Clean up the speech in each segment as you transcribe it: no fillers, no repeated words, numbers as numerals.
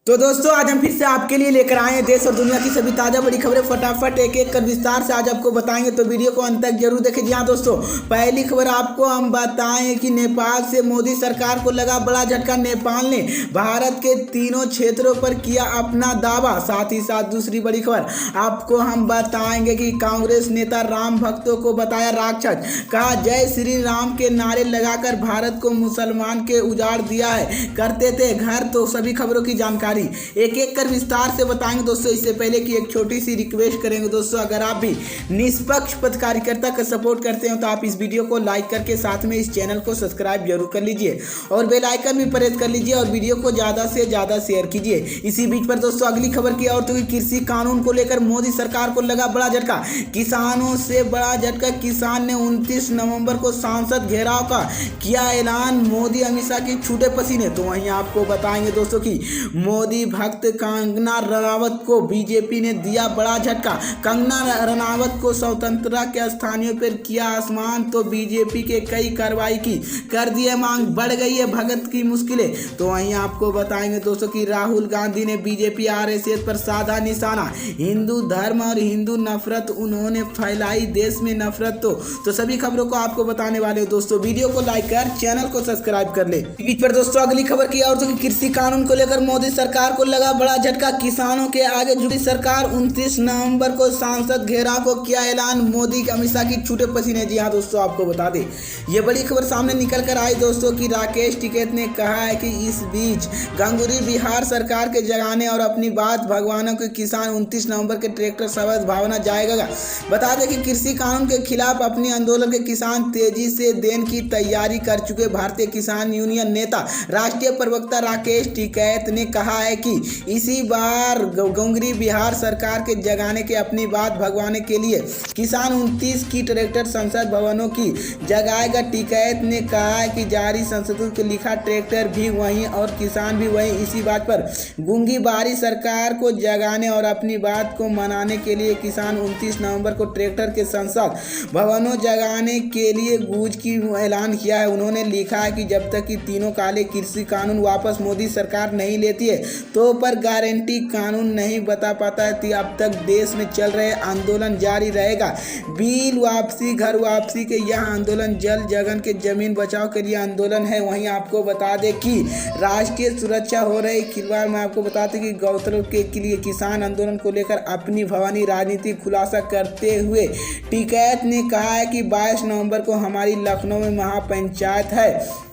तो दोस्तों आज हम फिर से आपके लिए लेकर आए हैं देश और दुनिया की सभी ताज़ा बड़ी खबरें फटाफट एक एक कर विस्तार से आज आपको बताएंगे, तो वीडियो को अंत तक जरूर देखें। जी हाँ दोस्तों, पहली खबर आपको हम बताएं कि नेपाल से मोदी सरकार को लगा बड़ा झटका। नेपाल ने भारत के तीनों क्षेत्रों पर किया अपना दावा। साथ ही साथ दूसरी बड़ी खबर आपको हम बताएंगे कि कांग्रेस नेता राम भक्तों को बताया राक्षस, कहा जय श्री राम के नारे लगाकर भारत को मुसलमान के उजाड़ दिया है, करते थे घर। तो सभी खबरों की जानकारी एक एक कर विस्तार से बताएंगे दोस्तों। इससे पहले कि एक छोटी सी रिक्वेस्ट करेंगे दोस्तों, अगर आप भी निष्पक्ष पत्रकारिता का सपोर्ट करते हो तो आप इस वीडियो को लाइक करके साथ में इस चैनल को सब्सक्राइब जरूर कर लीजिए और बेल आइकन भी प्रेस कर लीजिए और वीडियो को ज़्यादा से ज़्यादा शेयर कीजिए। इसी बीच पर दोस्तों अगली खबर की और तो कृषि कानून को लेकर मोदी सरकार को लगा बड़ा झटका। किसानों से बड़ा झटका। किसान ने 29 नवंबर को सांसद घेराव का किया ऐलान, मोदी अमित शाह की छूटे पसीने। तो वहीं आपको बताएंगे दोस्तों की मोदी भक्त कंगना रनावत को बीजेपी ने दिया बड़ा झटका। कंगना रनावत को स्वतंत्रता के स्थानियों पर किया आसमान, तो बीजेपी के कई कार्रवाई की कर दिए मांग, बढ़ गई है भगत की मुश्किलें। तो वहीं आपको बताएंगे दोस्तों कि राहुल गांधी ने बीजेपी आरएसएस पर साधा निशाना। हिंदू धर्म और हिंदू नफरत उन्होंने फैलाई, देश में नफरत। तो सभी खबरों को आपको बताने वाले हो दोस्तों। वीडियो को लाइक कर चैनल को सब्सक्राइब कर ले। बीच पर दोस्तों अगली खबर की और तो कृषि कानून को लेकर मोदी सरकार को लगा बड़ा झटका। किसानों के आगे जुड़ी सरकार। 29 नवंबर को सांसद घेराव को किया ऐलान, मोदी अमित शाह की छूटे पसीने। जी हाँ दोस्तों, आपको बता दें ये बड़ी खबर सामने निकल कर आई दोस्तों कि राकेश टिकैत ने कहा है कि इस बीच गंगूरी बिहार सरकार के जगाने और अपनी बात भगवानों के किसान 29 नवंबर के ट्रैक्टर शपथ भावना जाएगा। बता दें कि कृषि कानून के खिलाफ अपनी आंदोलन के किसान तेजी से देने की तैयारी कर चुके। भारतीय किसान यूनियन नेता राष्ट्रीय प्रवक्ता राकेश टिकैत ने कहा है कि इसी बार गंगूरी बिहार सरकार के जगाने के अपनी बात भगवाने के लिए किसान 29 की ट्रैक्टर संसद भवनों की जगाएगा। टिकैत ने कहा है कि जारी संसदों को लिखा ट्रैक्टर भी वहीं और किसान भी वहीं। इसी बात पर गंगूरी बारी सरकार को जगाने और अपनी बात को मनाने के लिए किसान 29 नवंबर को ट्रैक्टर के संसद भवनों जगाने के लिए गूंज की ऐलान किया है। उन्होंने लिखा है कि जब तक कि तीनों काले कृषि कानून वापस मोदी सरकार नहीं लेती है तो पर गारंटी कानून नहीं बता पाता है कि अब तक देश में चल रहे आंदोलन जारी रहेगा। बिल वापसी, घर वापसी के यह आंदोलन जल जगन के जमीन बचाव के लिए आंदोलन है। वहीं आपको बता दें कि राष्ट्रीय सुरक्षा हो रही खिलवाड़ में आपको बताते कि गौतम के लिए किसान आंदोलन को लेकर अपनी भवानी राजनीति खुलासा करते हुए टिकैत ने कहा है कि 22 नवंबर को हमारी लखनऊ में महापंचायत है।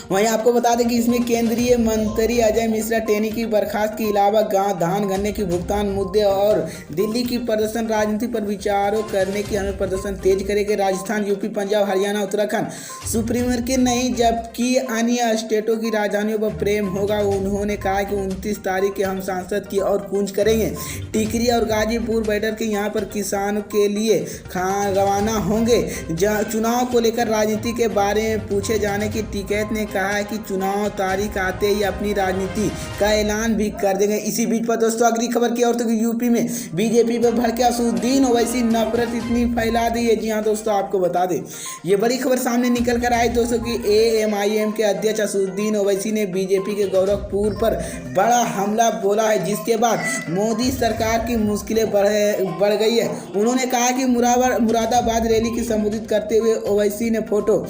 वहीं आपको बता दें कि इसमें केंद्रीय मंत्री अजय मिश्रा टेनी की बर्खास्त के अलावा गांव धान गन्ने की भुगतान मुद्दे और दिल्ली की प्रदर्शन राजनीति पर विचारों करने की हमें प्रदर्शन तेज करेंगे। राजस्थान, यूपी, पंजाब, हरियाणा, उत्तराखंड सुप्रीम के नहीं जबकि अन्य स्टेटों की राजधानियों पर प्रेम होगा। उन्होंने कहा कि 29 तारीख के हम सांसद की और कूंज करेंगे। टिकरी और गाजीपुर बैठक के यहाँ पर किसानों के लिए रवाना होंगे। चुनाव को लेकर राजनीति के बारे में पूछे जाने की टिकैत ने कहा है कि चुनाव तारीख आते ही अपनी राजनीति का ऐलान भी कर देंगे। इसी बीच पर दोस्तों अगली खबर की और तो यूपी में बीजेपी पर भड़के असदुद्दीन ओवैसी, नफरत इतनी फैला दी है। जी हाँ दोस्तों, आपको बता दें ये बड़ी खबर सामने निकल कर आई दोस्तों कि एएमआईएम के अध्यक्ष असदुद्दीन ओवैसी ने बीजेपी के गोरखपुर पर बड़ा हमला बोला है, जिसके बाद मोदी सरकार की मुश्किलें बढ़ गई है। उन्होंने कहा कि मुरादाबाद रैली की संबोधित करते हुए ओवैसी ने फोटो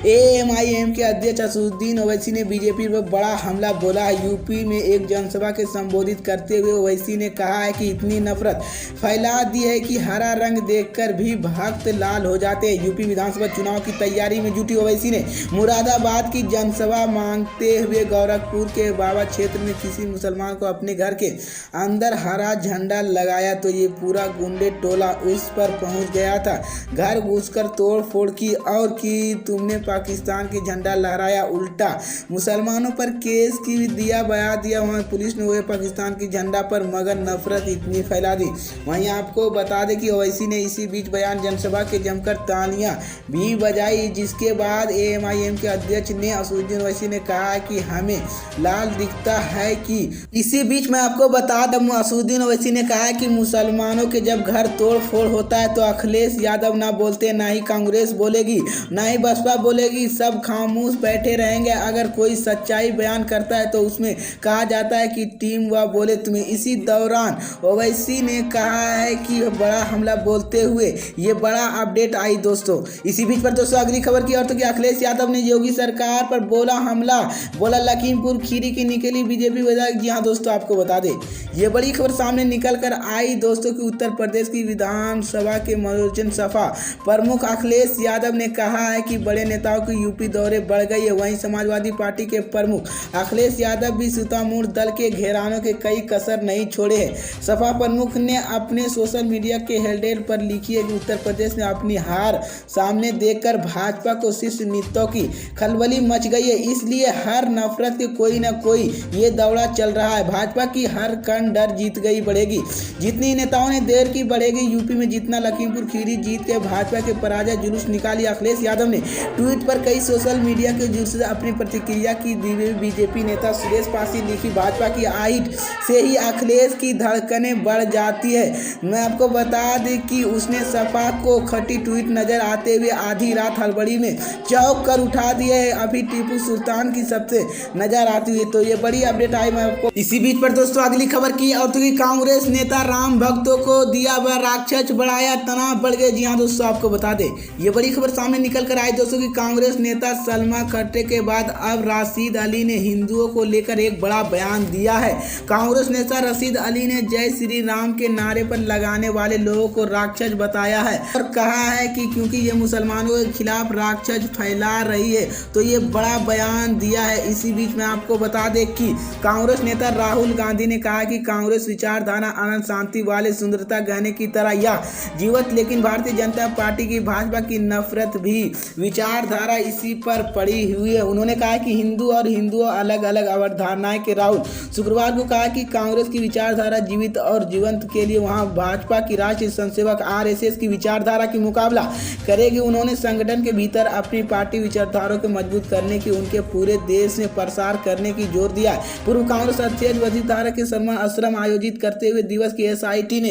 एएमआईएम के अध्यक्ष असदुद्दीन ओवैसी ने बीजेपी पर बड़ा हमला बोला है। यूपी में एक जनसभा के संबोधित करते हुए ओवैसी ने कहा है कि इतनी नफरत फैला दी है कि हरा रंग देखकर भी भक्त लाल हो जाते हैं। यूपी विधानसभा चुनाव की तैयारी में जुटी ओवैसी ने मुरादाबाद की जनसभा मांगते हुए गोरखपुर के बाबा क्षेत्र में किसी मुसलमान को अपने घर के अंदर हरा झंडा लगाया तो ये पूरा गुंडे टोला उस पर पहुंच गया था। घर घुसकर तोड़ फोड़ की और कि तुमने पाकिस्तान के झंडा लहराया, उल्टा मुसलमानों पर केस की दिया बया दिया। वहीं पुलिस ने हुए पाकिस्तान की झंडा पर मगर नफरत इतनी फैला दी। वहीं आपको बता दें कि ओवैसी ने इसी बीच बयान जनसभा के जमकर तालियां भी बजाई, जिसके बाद एएमआईएम के अध्यक्ष ने असदुद्दीन ओवैसी ने कहा कि हमें लाल दिखता है कि इसी बीच मैं आपको बता दूं असदुद्दीन ओवैसी ने कहा कि मुसलमानों के जब घर तोड़ फोड़ होता है तो अखिलेश यादव ना बोलते, ना ही कांग्रेस बोलेगी, ना ही बसपा बोलेगी सब खामोश बैठे रहेंगे, अगर कोई सच्चाई बयान करता है तो उसमें कहा जाता है कि टीम वह बोले तुम्हें। इसी दौरान ओवैसी ने कहा है कि बड़ा हमला बोलते हुए ये बड़ा अपडेट आई दोस्तों। इसी बीच पर दोस्तों अगली खबर की और तो कि अखिलेश यादव ने योगी सरकार पर बोला हमला, बोला लखीमपुर खीरी की निकली बीजेपी विधायक। जी हाँ दोस्तों, आपको बता दें ये बड़ी खबर सामने निकल कर आई दोस्तों कि उत्तर प्रदेश की विधानसभा के मनोरंजन सभा प्रमुख अखिलेश यादव ने कहा है कि बड़े नेताओं की यूपी दौरे बढ़ गई है। वहीं समाजवादी पार्टी के प्रमुख अखिलेश यादव भी सुतामूर दल के घेरानों के कई कसर नहीं छोड़े हैं। सपा प्रमुख ने अपने सोशल मीडिया के हैंडल पर लिखी है कि उत्तर प्रदेश में अपनी हार सामने देखकर भाजपा को शीर्ष नेताओं की खलबली मच गई है, इसलिए हर नफरत के कोई ना कोई ये दौड़ा चल रहा है। भाजपा की हर कण डर जीत गई बढ़ेगी, जितनी नेताओं ने देर की बढ़ेगी। यूपी में जितना लखीमपुर खीरी जीत के भाजपा के पराजय जुलूस निकाली। अखिलेश यादव ने ट्वीट पर कई सोशल मीडिया के जुलूस से अपनी प्रतिक्रिया की दी। बीजेपी नेता सुरेश पासी लिखी भाजपा की हाइट से ही अखिलेश की धड़कनें बढ़ जाती है। मैं आपको बता दें कि उसने सपा को खट्टी ट्वीट नजर आते हुए आधी रात हड़बड़ी में चौंक कर उठा दिए है। अभी टीपू सुल्तान की सबसे नजर आती हुई तो ये बड़ी अपडेट आई मैं आपको। इसी बीच पर दोस्तों अगली खबर की और तो कांग्रेस नेता राम भक्तों को दिया वह राक्षस, बढ़ाया तनाव बढ़ गए। जी हाँ दोस्तों, आपको बता दें ये बड़ी खबर सामने निकल कर आई दोस्तों कि कांग्रेस नेता सलमा खट्टे के बाद अब राशिद अली ने हिंदुओं को लेकर एक बड़ा बयान दिया है। कांग्रेस नेता राशिद अली ने जय श्री राम के नारे पर लगाने वाले लोगों को राक्षस बताया है और कहा है कि क्योंकि ये मुसलमानों के खिलाफ राक्षस फैला रही है तो ये बड़ा बयान दिया है। इसी बीच में आपको बता दें कि कांग्रेस नेता राहुल गांधी ने कहा कि कांग्रेस विचारधारा आनंद शांति वाले सुंदरता गहने की तरह यह जीवत, लेकिन भारतीय जनता पार्टी की भाजपा की नफरत भी विचारधारा इसी पर पड़ी हुई है। उन्होंने कहा कि हिंदू और हिंदुओं अलग अलग अवधारणाएं के राहुल शुक्रवार को कहा कि कांग्रेस की विचारधारा जीवित और जीवंत के लिए वहां भाजपा की राष्ट्रीय संसेवक आरएसएस की विचारधारा की मुकाबला करेगी। उन्होंने संगठन के भीतर अपनी पार्टी विचारधारा को मजबूत करने की, उनके पूरे देश में प्रसार करने की जोर दिया है। पूर्व कांग्रेस अध्यक्ष वजीरधारा के सम्मान आश्रम आयोजित करते हुए दिवस की एसआईटी ने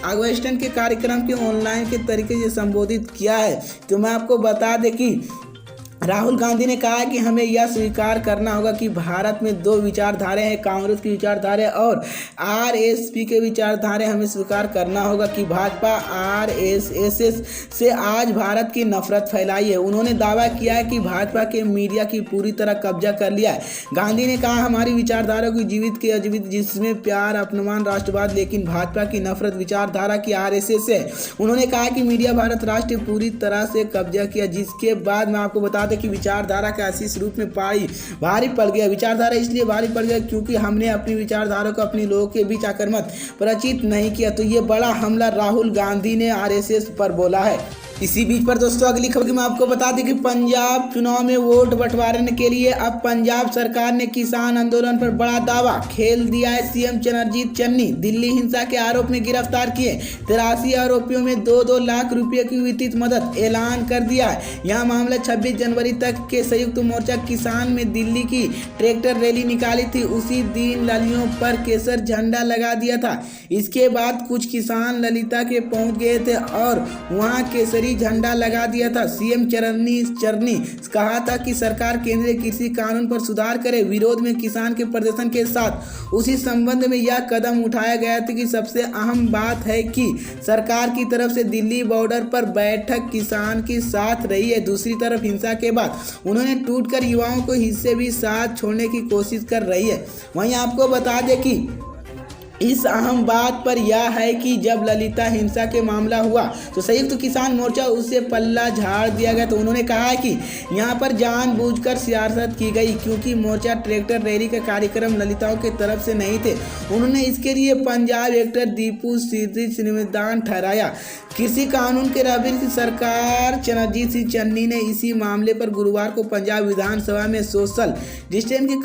अगस्टन के कार्यक्रम के ऑनलाइन के तरीके से संबोधित किया है। तो मैं आपको बता दें कि राहुल गांधी ने कहा कि हमें यह स्वीकार करना होगा कि भारत में दो विचारधाराएं हैं, कांग्रेस की विचारधारा और आरएसपी के विचारधारा। हमें स्वीकार करना होगा कि भाजपा आरएसएस से आज भारत की नफरत फैलाई है। उन्होंने दावा किया है कि भाजपा के मीडिया की पूरी तरह कब्जा कर लिया है। गांधी ने कहा हमारी विचारधारा को जीवित के अजीवित, जिसमें प्यार अपमान राष्ट्रवाद, लेकिन भाजपा की नफरत विचारधारा की आरएसएस है। उन्होंने कहा कि मीडिया भारत राष्ट्र पूरी तरह से कब्जा किया, जिसके बाद मैं आपको बता कि विचारधारा का आशीष रूप में भारी पड़ गया। विचारधारा इसलिए भारी पड़ गया क्योंकि हमने अपनी विचारधारा को अपने लोगों के बीच आकर मत परिचित नहीं किया। तो ये बड़ा हमला राहुल गांधी ने आरएसएस पर बोला है। इसी बीच पर दोस्तों अगली खबर में आपको बता दें कि पंजाब चुनाव में वोट बंटवारे के लिए अब पंजाब सरकार ने किसान आंदोलन पर बड़ा दावा खेल दिया है। सीएम चरणजीत चन्नी दिल्ली हिंसा के आरोप में गिरफ्तार किए 83 आरोपियों में 2-2 लाख रुपए की वित्तीय मदद ऐलान कर दिया है। यह मामला 26 जनवरी तक के संयुक्त मोर्चा किसान में दिल्ली की ट्रैक्टर रैली निकाली थी। उसी दिन ललियों पर केसर झंडा लगा दिया था। इसके बाद कुछ किसान ललिता के पहुंच गए थे और वहां केसरी झंडा लगा दिया था। सीएम चरनी कहा था कि सरकार केंद्रीय कृषि कानून पर सुधार करे। विरोध में किसान के प्रदर्शन के साथ उसी संबंध में यह कदम उठाया गया था कि सबसे अहम बात है कि सरकार की तरफ से दिल्ली बॉर्डर पर बैठक किसान के साथ रही है। दूसरी तरफ हिंसा के बाद उन्होंने टूटकर युवाओं को हिस्से भी साथ छोड़ने की कोशिश कर रही है। वहीं आपको बता दें कि इस अहम बात पर यह है कि जब ललिता हिंसा के मामला हुआ तो संयुक्त किसान मोर्चा उससे पल्ला झाड़ दिया गया। तो उन्होंने कहा है कि यहाँ पर जानबूझकर सियासत की गई क्योंकि मोर्चा ट्रैक्टर रैली का कार्यक्रम ललिताओं के तरफ से नहीं थे। उन्होंने इसके लिए पंजाब एक्टर दीपू सीधी जिम्मेदार ठहराया। कृषि कानून के रविंद्र की सरकार चरणजीत सिंह चन्नी ने इसी मामले पर गुरुवार को पंजाब विधानसभा में सोशल डिस्टेंस की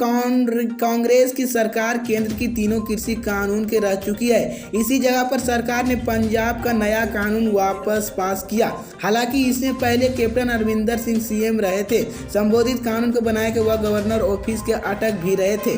कांग्रेस की सरकार केंद्र की तीनों कृषि कानून के रह चुकी है। इसी जगह पर सरकार ने पंजाब का नया कानून वापस पास किया। हालांकि इससे पहले कैप्टन अमरिंदर सिंह सीएम रहे थे। संबोधित कानून को बनाए के वह गवर्नर ऑफिस के अटक भी रहे थे।